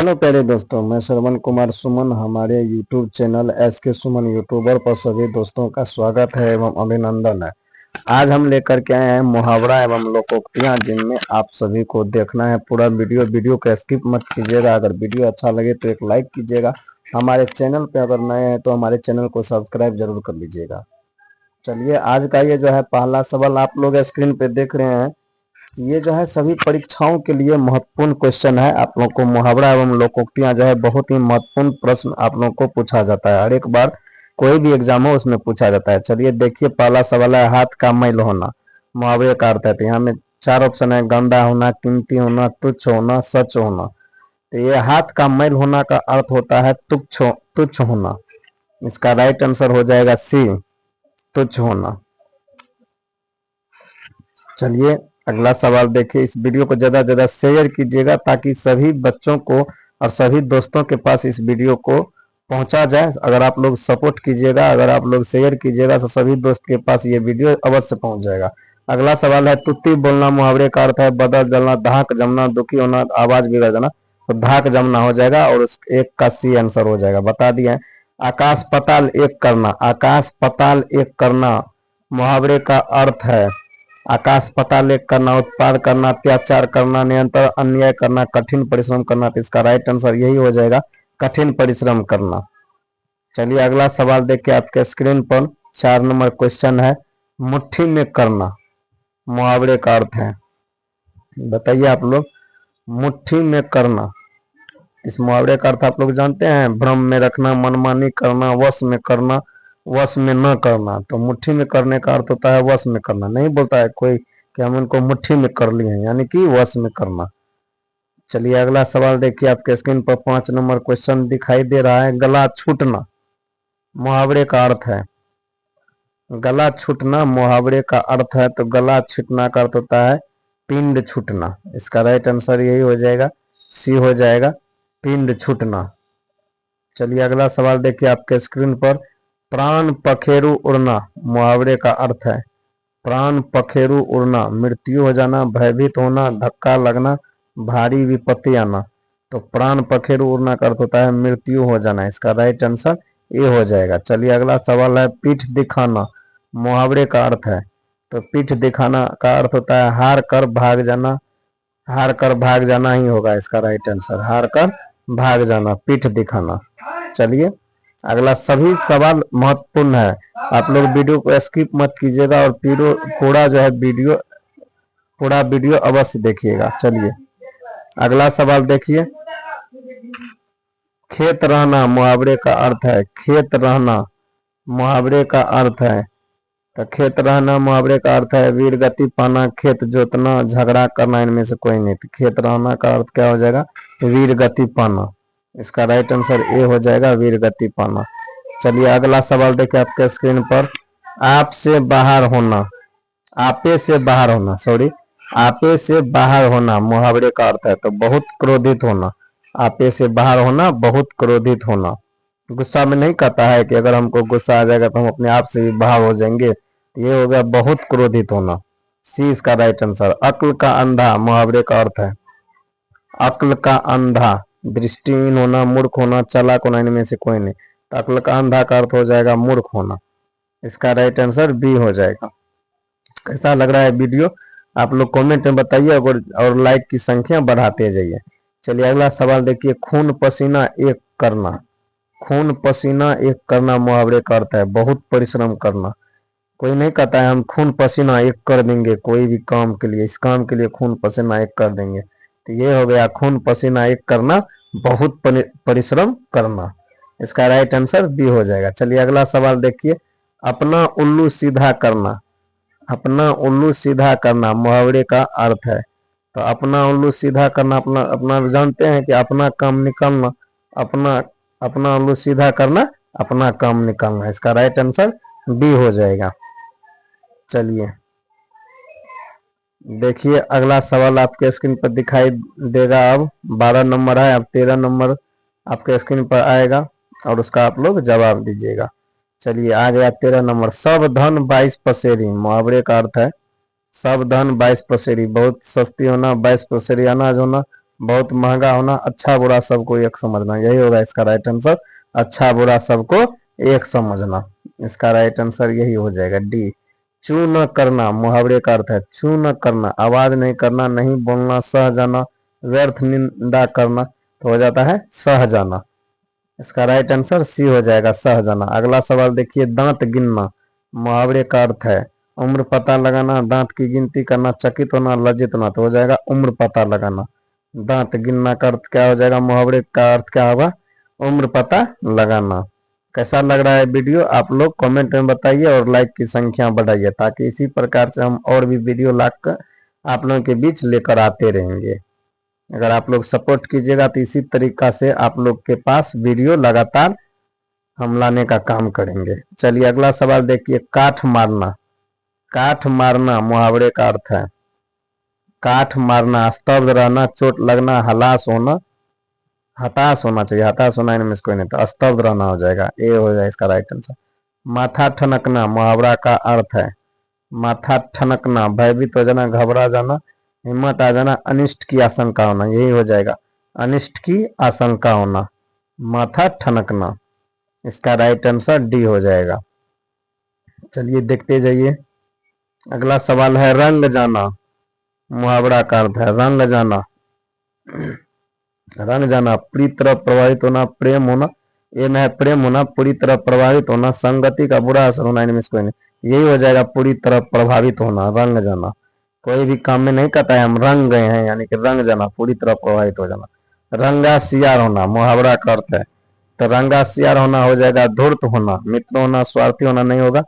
Hello प्यारे दोस्तों, मैं श्रवण कुमार सुमन हमारे यूट्यूब चैनल SK सुमन यूट्यूबर पर सभी दोस्तों का स्वागत है एवं अभिनंदन है। आज हम लेकर के आए हैं मुहावरा एवं लोकोक्तियां, जिनमें आप सभी को देखना है पूरा वीडियो को स्किप मत कीजिएगा। अगर वीडियो अच्छा लगे तो एक लाइक कीजिएगा। हमारे चैनल पे अगर नए हैं तो हमारे चैनल को सब्सक्राइब जरूर कर लीजिएगा। चलिए, आज का ये जो है पहला सवाल आप लोग स्क्रीन पे देख रहे हैं। ये जो है सभी परीक्षाओं के लिए महत्वपूर्ण क्वेश्चन है। आप लोग को मुहावरा एवं लोकोक्तियां जो है बहुत ही महत्वपूर्ण प्रश्न आप लोग को पूछा जाता है। हर एक बार कोई भी एग्जाम हो उसमें पूछा जाता है। चलिए देखिए, पहला सवाल है हाथ का मैल होना। मुहावरे का अर्थ है, तो यहाँ में चार ऑप्शन है: गंदा होना, कीमती होना, तुच्छ होना, सच होना। तो ये हाथ का मैल होना का अर्थ होता है तुच्छ होना। इसका राइट आंसर हो जाएगा सी, तुच्छ होना। चलिए अगला सवाल देखिए। इस वीडियो को ज़्यादा से ज़्यादा शेयर कीजिएगा ताकि सभी बच्चों को और सभी दोस्तों के पास इस वीडियो को पहुंचा जाए। अगर आप लोग सपोर्ट कीजिएगा, अगर आप लोग शेयर कीजिएगा तो सभी दोस्त के पास ये वीडियो अवश्य पहुंच जाएगा। अगला सवाल है तुत्ती बोलना। मुहावरे का अर्थ है बदल जलना, धाक जमना, दुखी होना, आवाज बिगड़ जाना। तो धाक जमना हो जाएगा और उस एक का सी आंसर हो जाएगा। बता दिए। आकाश पताल एक करना। आकाश पताल एक करना मुहावरे का अर्थ है आकाश पताल एक करना, उत्पाद करना, अत्याचार करना, निरंतर अन्याय करना, कठिन परिश्रम करना। तो इसका राइट आंसर यही हो जाएगा, कठिन परिश्रम करना। चलिए अगला सवाल देखिए आपके स्क्रीन पर। 4 नंबर क्वेश्चन है मुट्ठी में करना। मुहावरे का अर्थ है, बताइए आप लोग, मुट्ठी में करना। इस मुहावरे का अर्थ आप लोग जानते हैं? भ्रम में रखना, मनमानी करना, वश में करना, वश में न करना। तो मुट्ठी में करने का अर्थ होता है वश में करना। नहीं बोलता है कोई कि हम इनको मुट्ठी में कर लिए हैं, यानी कि वश में करना। चलिए अगला सवाल देखिए आपके स्क्रीन पर। 5 नंबर क्वेश्चन दिखाई दे रहा है गला छूटना। मुहावरे का अर्थ है, गला छूटना मुहावरे का अर्थ है, तो गला छूटना का अर्थ होता है पिंड छूटना। इसका राइट आंसर यही हो जाएगा, सी हो जाएगा, पिंड छूटना। चलिए अगला सवाल देखिए आपके स्क्रीन पर। प्राण पखेरु उड़ना। मुहावरे का अर्थ है प्राण पखेरु उड़ना, मृत्यु हो जाना, भयभीत होना, धक्का लगना, भारी विपत्ति आना। तो प्राण पखेरु उड़ना का अर्थ होता है मृत्यु हो जाना। इसका राइट आंसर ये हो जाएगा। चलिए अगला सवाल है पीठ दिखाना। मुहावरे का अर्थ है, तो पीठ दिखाना का अर्थ होता है हार कर भाग जाना। हार कर भाग जाना ही होगा इसका राइट आंसर, हार कर भाग जाना, पीठ दिखाना। चलिए अगला, सभी सवाल महत्वपूर्ण है। आप लोग वीडियो को स्किप मत कीजिएगा और पूरा जो है पूरा वीडियो अवश्य देखिएगा। चलिए अगला सवाल देखिए। खेत रहना। मुहावरे का अर्थ है खेत रहना। मुहावरे का अर्थ है, तो खेत रहना मुहावरे का अर्थ है वीर गति पाना, खेत जोतना, झगड़ा करना। इनमें से कोई नहीं। तो खेत रहना का अर्थ क्या हो जाएगा? वीर गति पाना। इसका राइट आंसर ए हो जाएगा, वीर गति पाना। चलिए अगला सवाल देखिए आपके स्क्रीन पर। आप से बाहर होना। आपे से बाहर होना, सॉरी, आपे से बाहर होना मुहावरे का अर्थ है, तो बहुत क्रोधित होना। आपे से बाहर होना, बहुत क्रोधित होना। गुस्सा में नहीं कहता है कि अगर हमको गुस्सा आ जाएगा तो हम अपने आप से भी बाहर हो जाएंगे। ये हो गया बहुत क्रोधित होना, सी इसका राइट आंसर। अक्ल का अंधा। मुहावरे का अर्थ है अक्ल का अंधा, दृष्टिहीन होना, मूर्ख होना, चालाक होना। इनमें से कोई नहीं। तो अक्ल का अंधा का अर्थ हो जाएगा मूर्ख होना। इसका राइट आंसर बी हो जाएगा। कैसा लग रहा है वीडियो? आप लोग कमेंट में बताइए और लाइक की संख्या बढ़ाते जाइए। चलिए अगला सवाल देखिए। खून पसीना एक करना। खून पसीना एक करना मुहावरे का अर्थ है बहुत परिश्रम करना। कोई नहीं कहता है हम खून पसीना एक कर देंगे कोई भी काम के लिए, इस काम के लिए खून पसीना एक कर देंगे। तो ये हो गया खून पसीना एक करना, बहुत परिश्रम करना। इसका राइट आंसर बी हो जाएगा। चलिए अगला सवाल देखिए। अपना उल्लू सीधा करना। अपना उल्लू सीधा करना मुहावरे का अर्थ है, तो अपना उल्लू सीधा करना, अपना अपना जानते हैं कि अपना काम निकालना। अपना उल्लू सीधा करना, अपना काम निकालना। इसका राइट आंसर बी हो जाएगा। चलिए देखिए अगला सवाल आपके स्क्रीन पर दिखाई देगा। अब 12 नंबर है, अब 13 नंबर आपके स्क्रीन पर आएगा और उसका आप लोग जवाब दीजिएगा। चलिए आ गया 13 नंबर। सब धन 22 पसेरी। मुहावरे का अर्थ है सब धन 22 पसेरी, बहुत सस्ती होना, 22 पसेरी अनाज होना, बहुत महंगा होना, अच्छा बुरा सबको एक समझना, यही होगा इसका राइट आंसर। अच्छा बुरा सबको एक समझना, इसका राइट आंसर यही हो जाएगा डी। चू न करना मुहावरे का अर्थ है चू न करना, आवाज नहीं करना, नहीं बोलना, सह जाना, व्यर्थ निंदा करना, तो हो जाता है सह जाना। इसका राइट आंसर सी हो जाएगा, सह जाना। अगला सवाल देखिए, दांत गिनना मुहावरे का अर्थ है उम्र पता लगाना, दांत की गिनती करना, चकित होना, लज्जित होना, तो हो जाएगा उम्र पता लगाना। दांत गिनना का अर्थ क्या हो जाएगा, मुहावरे का अर्थ क्या होगा, उम्र पता लगाना। कैसा लग रहा है वीडियो, आप लोग कमेंट में बताइए और लाइक की संख्या बढ़ाइए, ताकि इसी प्रकार से हम और भी वीडियो लाकर आप लोगों के बीच लेकर आते रहेंगे। अगर आप लोग सपोर्ट कीजिएगा तो इसी तरीका से आप लोग के पास वीडियो लगातार हम लाने का काम करेंगे। चलिए अगला सवाल देखिए, काठ मारना। काठ मारना मुहावरे का अर्थ है काठ मारना, स्तब्ध रहना, चोट लगना, हलास होना, हताश होना चाहिए, हताश होना इनमें से कोई नहीं, तो स्तब्ध रहना हो जाएगा, ए हो जाएगा इसका राइट आंसर। माथा ठनकना मुहावरा का अर्थ है माथा ठनकना, भयभीत हो जाना, घबरा जाना, हिम्मत आ जाना, अनिष्ट की आशंका होना, यही हो जाएगा अनिष्ट की आशंका होना, माथा ठनकना। इसका राइट आंसर डी हो जाएगा। चलिए देखते जाइए, अगला सवाल है रंग जाना मुहावरा का अर्थ है रंग जाना। रंग जाना, पूरी तरह प्रभावित होना, प्रेम होना, ये न है प्रेम होना, पूरी तरह प्रभावित होना, संगति का बुरा असर होना, इनमें से कोई नहीं, यही हो जाएगा पूरी तरह प्रभावित होना, रंग जाना। कोई भी काम में नहीं कहता है हम रंग गए हैं, यानी कि रंग जाना, पूरी तरह प्रभावित हो जाना। रंगा सियार होना मुहावरा का अर्थ है, तो रंगा सियार होना हो जाएगा धूर्त होना, मित्र होना, स्वार्थी होना नहीं होगा,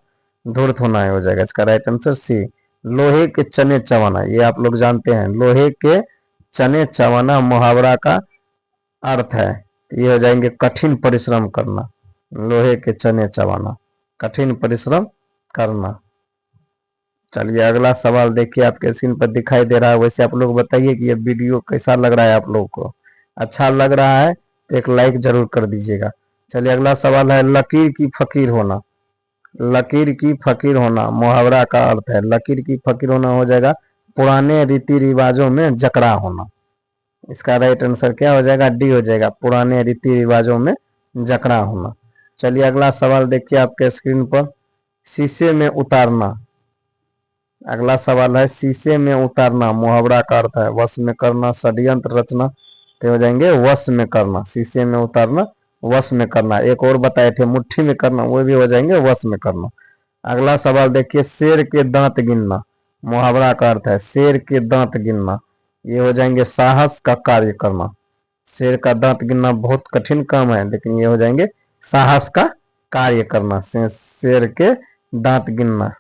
धूर्त होना हो जाएगा। इसका राइट आंसर सी। लोहे के चने चबाना, ये आप लोग जानते हैं, लोहे के चने चबाना मुहावरा का अर्थ है, ये हो जाएंगे कठिन परिश्रम करना। लोहे के चने चबाना, कठिन परिश्रम करना। चलिए अगला सवाल देखिए, आपके स्क्रीन पर दिखाई दे रहा है, वैसे आप लोग बताइए कि ये वीडियो कैसा लग रहा है, आप लोग को अच्छा लग रहा है तो एक लाइक जरूर कर दीजिएगा। चलिए अगला सवाल है, लकीर की फकीर होना। लकीर की फकीर होना मुहावरा का अर्थ है, लकीर की फकीर होना हो जाएगा पुराने रीति रिवाजों में जकड़ा होना। इसका राइट आंसर क्या हो जाएगा, डी हो जाएगा, पुराने रीति रिवाजों में जकड़ा होना। चलिए अगला सवाल देखिए आपके स्क्रीन पर, शीशे में उतारना। अगला सवाल है, शीशे में उतारना मुहावरा का अर्थ है वश में करना, षड्यंत्र रचना, तो हो जाएंगे वश में करना। शीशे में उतारना, वश में करना। एक और बताए थे मुट्ठी में करना, वो भी हो जाएंगे वश में करना। अगला सवाल देखिए, शेर के दांत गिनना मुहावरा का अर्थ है शेर के दांत गिनना, ये हो जाएंगे साहस का कार्य करना। शेर का दांत गिनना बहुत कठिन काम है, लेकिन ये हो जाएंगे साहस का कार्य करना, शेर के दांत गिनना।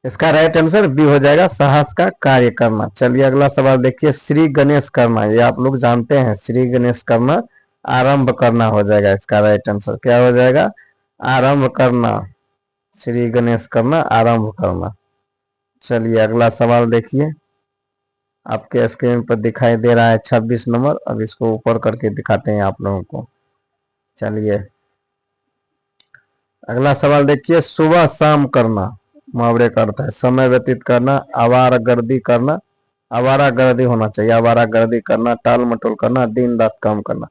इसका राइट आंसर बी हो जाएगा, साहस का कार्य करना। चलिए अगला सवाल देखिए, श्री गणेश करना, ये आप लोग जानते हैं, श्री गणेश करना आरंभ करना हो जाएगा। इसका राइट आंसर क्या हो जाएगा, आरंभ करना, श्री गणेश करना आरंभ करना। चलिए अगला सवाल देखिए, आपके स्क्रीन पर दिखाई दे रहा है 26 नंबर, अब इसको ऊपर करके दिखाते हैं आप लोगों को। चलिए अगला सवाल देखिए, सुबह शाम करना मुहावरे का अर्थ है समय व्यतीत करना, आवारागर्दी करना, आवारागर्दी होना चाहिए, आवारागर्दी करना, टाल मटोल करना, दिन रात काम करना।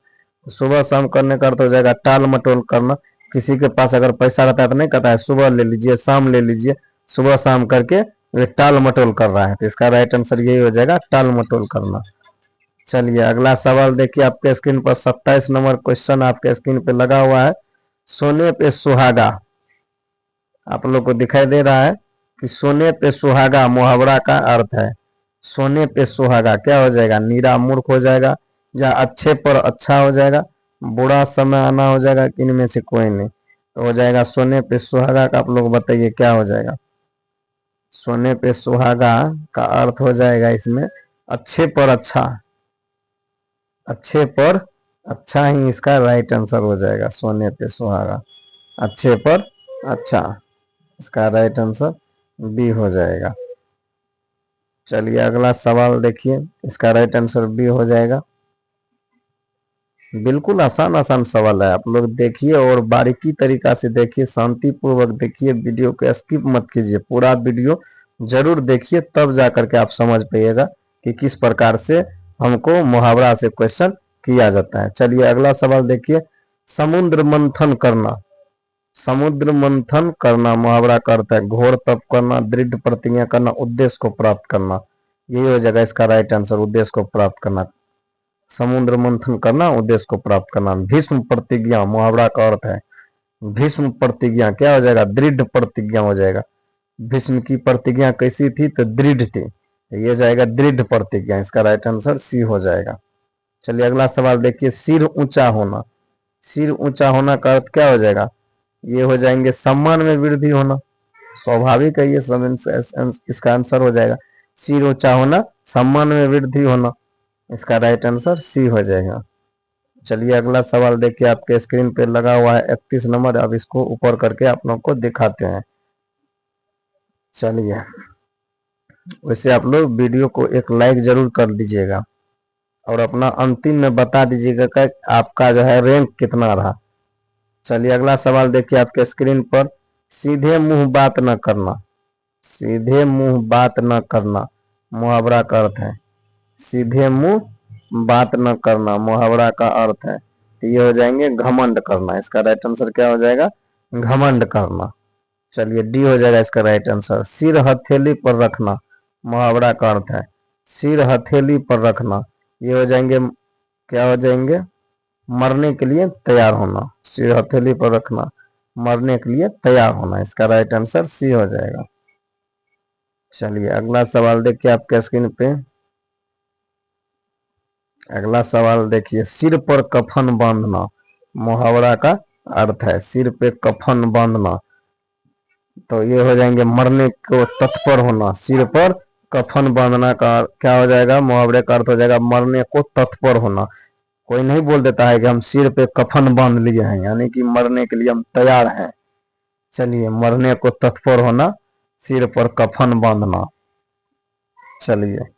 सुबह शाम करने का अर्थ हो जाएगा टाल मटोल करना। किसी के पास अगर पैसा रहता है तो नहीं कहता है सुबह ले लीजिए शाम ले लीजिए, सुबह शाम करके वे टाल मटोल कर रहा है, तो इसका राइट आंसर यही हो जाएगा, टाल मटोल करना। चलिए अगला सवाल देखिए, आपके स्क्रीन पर 27 नंबर क्वेश्चन आपके स्क्रीन पे लगा हुआ है, सोने पे सुहागा। आप लोग को दिखाई दे रहा है कि सोने पे सुहागा मुहावरा का अर्थ है सोने पे सुहागा क्या हो जाएगा, नीरा मूर्ख हो जाएगा, या अच्छे पर अच्छा हो जाएगा, बुरा समय आना हो जाएगा, इनमें से कोई नहीं, तो हो जाएगा सोने पे सुहागा का। आप लोग बताइए क्या हो जाएगा, सोने पे सुहागा का अर्थ हो जाएगा इसमें अच्छे पर अच्छा, अच्छे पर अच्छा ही इसका राइट आंसर हो जाएगा, सोने पे सुहागा, अच्छे पर अच्छा, इसका राइट आंसर बी हो जाएगा। चलिए अगला सवाल देखिए, इसका राइट आंसर बी हो जाएगा। बिल्कुल आसान आसान सवाल है, आप लोग देखिए और बारीकी तरीका से देखिए, शांति पूर्वक देखिए, वीडियो को स्किप मत कीजिए, पूरा वीडियो जरूर देखिए, तब जा करके आप समझ पाइएगा कि किस प्रकार से हमको मुहावरा से क्वेश्चन किया जाता है। चलिए अगला सवाल देखिए, समुद्र मंथन करना। समुद्र मंथन करना मुहावरा का अर्थ है घोर तप करना, दृढ़ प्रतिज्ञा करना, उद्देश्य को प्राप्त करना। यही हो जाएगा इसका राइट आंसर, उद्देश्य को प्राप्त करना। समुद्र मंथन करना, उद्देश्य को प्राप्त करना। भीष्म प्रतिज्ञा मुहावरा का अर्थ है भीष्म प्रतिज्ञा, क्या हो जाएगा, दृढ़ प्रतिज्ञा हो जाएगा। भीष्म की प्रतिज्ञा कैसी थी, तो दृढ़ थी, ये हो जाएगा दृढ़ प्रतिज्ञा। इसका राइट आंसर सी हो जाएगा। चलिए अगला सवाल देखिए, सिर ऊंचा होना। सिर ऊंचा होना का अर्थ क्या हो जाएगा, ये हो जाएंगे सम्मान में वृद्धि होना। स्वाभाविक है ये सब, इसका आंसर हो जाएगा सिर ऊंचा होना, सम्मान में वृद्धि होना। इसका राइट आंसर सी हो जाएगा। चलिए अगला सवाल देखिए, आपके स्क्रीन पे लगा हुआ है 31 नंबर। अब इसको ऊपर करके आप लोग को दिखाते हैं। चलिए वैसे आप लोग वीडियो को एक लाइक जरूर कर दीजिएगा और अपना अंतिम में बता दीजिएगा कि आपका जो है रैंक कितना रहा। चलिए अगला सवाल देखिए आपके स्क्रीन पर, सीधे मुंह बात न करना। सीधे मुंह बात न करना मुहावरा का अर्थ है सीधे मुंह बात न करना मुहावरा का अर्थ है, ये हो जाएंगे घमंड करना। इसका राइट आंसर क्या हो जाएगा, घमंड करना। चलिए डी हो जाएगा इसका राइट आंसर। सिर हथेली पर रखना मुहावरा का अर्थ है सिर हथेली पर रखना, ये हो जाएंगे, क्या हो जाएंगे, मरने के लिए तैयार होना। सिर हथेली पर रखना, मरने के लिए तैयार होना। इसका राइट आंसर सी हो जाएगा। चलिए अगला सवाल देखिए आपके स्क्रीन पे। अगला सवाल देखिए, सिर पर कफन बांधना मुहावरा का अर्थ है सिर पे कफन बांधना, तो ये हो जाएंगे मरने को तत्पर होना। सिर पर कफन बांधना का क्या हो जाएगा, मुहावरे का अर्थ हो जाएगा मरने को तत्पर होना। कोई नहीं बोल देता है कि हम सिर पे कफन बांध लिए हैं, यानी कि मरने के लिए हम तैयार हैं। चलिए मरने को तत्पर होना, सिर पर कफन बांधना। चलिए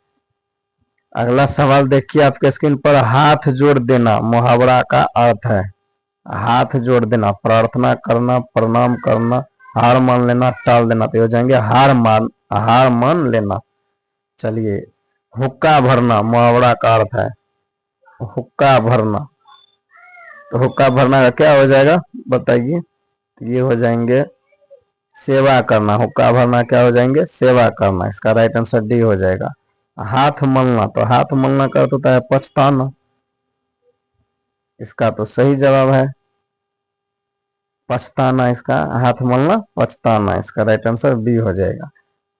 अगला सवाल देखिए आपके स्क्रीन पर, हाथ जोड़ देना मुहावरा का अर्थ है हाथ जोड़ देना, प्रार्थना करना, प्रणाम करना, हार मान लेना, टाल देना। तो हो जाएंगे हार मान लेना। चलिए हुक्का भरना मुहावरा का अर्थ है हुक्का भरना, तो हुक्का भरना का क्या हो जाएगा बताइए, तो ये हो जाएंगे सेवा करना। हुक्का भरना क्या हो जाएंगे, सेवा करना। इसका राइट आंसर डी हो जाएगा। हाथ मलना, तो हाथ मलना का अर्थ होता है पछताना। इसका तो सही जवाब है पछताना। इसका हाथ मलना पछताना, इसका राइट आंसर बी हो जाएगा।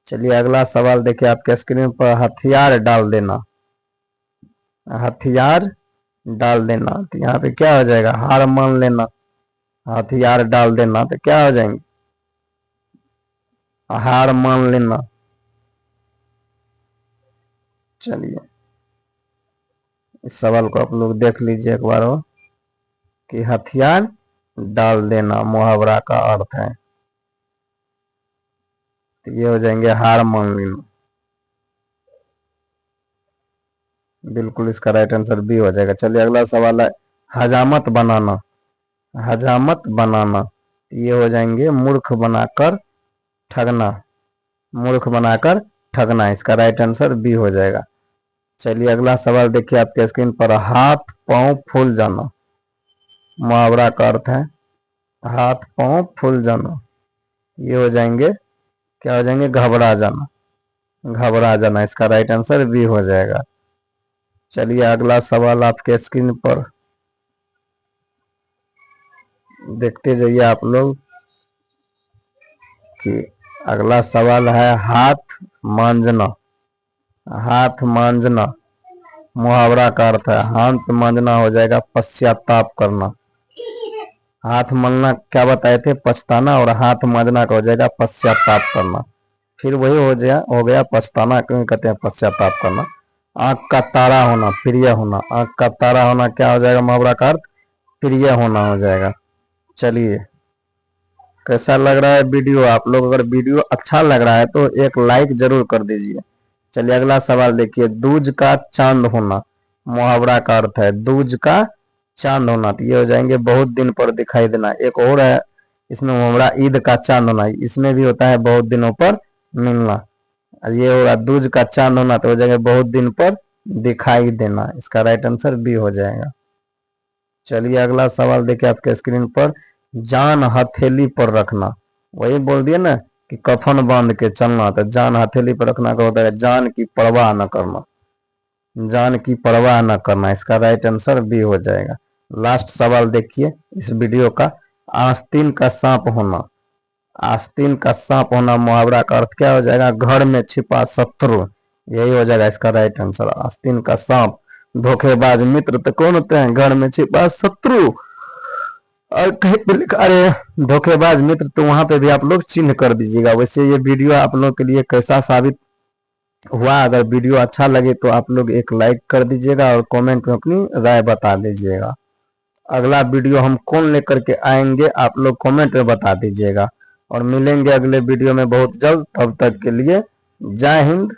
चलिए अगला सवाल देखिए आपके स्क्रीन पर, हथियार डाल देना। हथियार डाल देना, तो यहाँ पे क्या हो जाएगा, हार मान लेना। हथियार डाल देना तो क्या हो जाएंगे, हार मान लेना। चलिए इस सवाल को आप लोग देख लीजिए एक बार और, कि हथियार डाल देना मुहावरा का अर्थ है, तो ये हो जाएंगे हार मान लेना। बिल्कुल इसका राइट आंसर बी हो जाएगा। चलिए अगला सवाल है, हजामत बनाना। हजामत बनाना, ये हो जाएंगे मूर्ख बनाकर ठगना। मूर्ख बनाकर ठगना, इसका राइट आंसर बी हो जाएगा। चलिए अगला सवाल देखिए आपके स्क्रीन पर, हाथ पांव फूल जाना मुहावरा का अर्थ है हाथ पांव फूल जाना, ये हो जाएंगे, क्या हो जाएंगे, घबरा जाना। घबरा जाना, इसका राइट आंसर बी हो जाएगा। चलिए अगला सवाल आपके स्क्रीन पर देखते जाइए आप लोग, कि अगला सवाल है हाथ मांझना। हाथ मांझना मुहावरा का अर्थ है, हाथ मांझना हो जाएगा पश्चाताप करना। हाथ मलना क्या बताए थे, पछताना, और हाथ मांझना का हो जाएगा पश्चाताप करना। फिर वही हो गया पछताना, क्यों कहते हैं पश्चाताप करना। आंख का तारा होना, प्रिय होना। आंख का तारा होना क्या हो जाएगा, मुहावरा का अर्थ प्रिय होना हो जाएगा। चलिए कैसा लग रहा है वीडियो, आप लोग अगर वीडियो अच्छा लग रहा है तो एक लाइक जरूर कर दीजिए। चलिए अगला सवाल देखिए, दूज का चांद होना मुहावरा का अर्थ है दूज का चांद होना, तो ये हो जाएंगे बहुत दिन पर दिखाई देना। एक और है इसमें मुहावरा, ईद का चांद होना, इसमें भी होता है बहुत दिनों पर मिलना। ये होगा दूज का चांद होना, तो हो जाएंगे बहुत दिन पर दिखाई देना, इसका राइट आंसर बी हो जाएगा। चलिए अगला सवाल देखिए आपके स्क्रीन पर, जान हथेली पर रखना, वही बोल दिया ना कि कफन बांध के चलना, तो जान हथेली पर रखना का होता है जान की परवाह न करना, जान की परवाह न करना, इसका राइट आंसर बी हो जाएगा। लास्ट सवाल देखिए इस वीडियो का, आस्तीन का सांप होना, आस्तीन का सांप होना मुहावरा का अर्थ क्या हो जाएगा, घर में छिपा शत्रु, यही हो जाएगा इसका राइट आंसर। आस्तीन का सांप, धोखेबाज मित्र तो कौन होते हैं, घर में छिपा शत्रु। और कहीं पे लिखा, अरे धोखेबाज मित्र, तो वहां पे भी आप लोग चिन्ह कर दीजिएगा। वैसे ये वीडियो आप लोग के लिए कैसा साबित हुआ, अगर वीडियो अच्छा लगे तो आप लोग एक लाइक कर दीजिएगा और कमेंट में अपनी राय बता दीजिएगा। अगला वीडियो हम कौन लेकर के आएंगे आप लोग कमेंट में बता दीजिएगा, और मिलेंगे अगले वीडियो में बहुत जल्द। तब तक के लिए जय हिंद,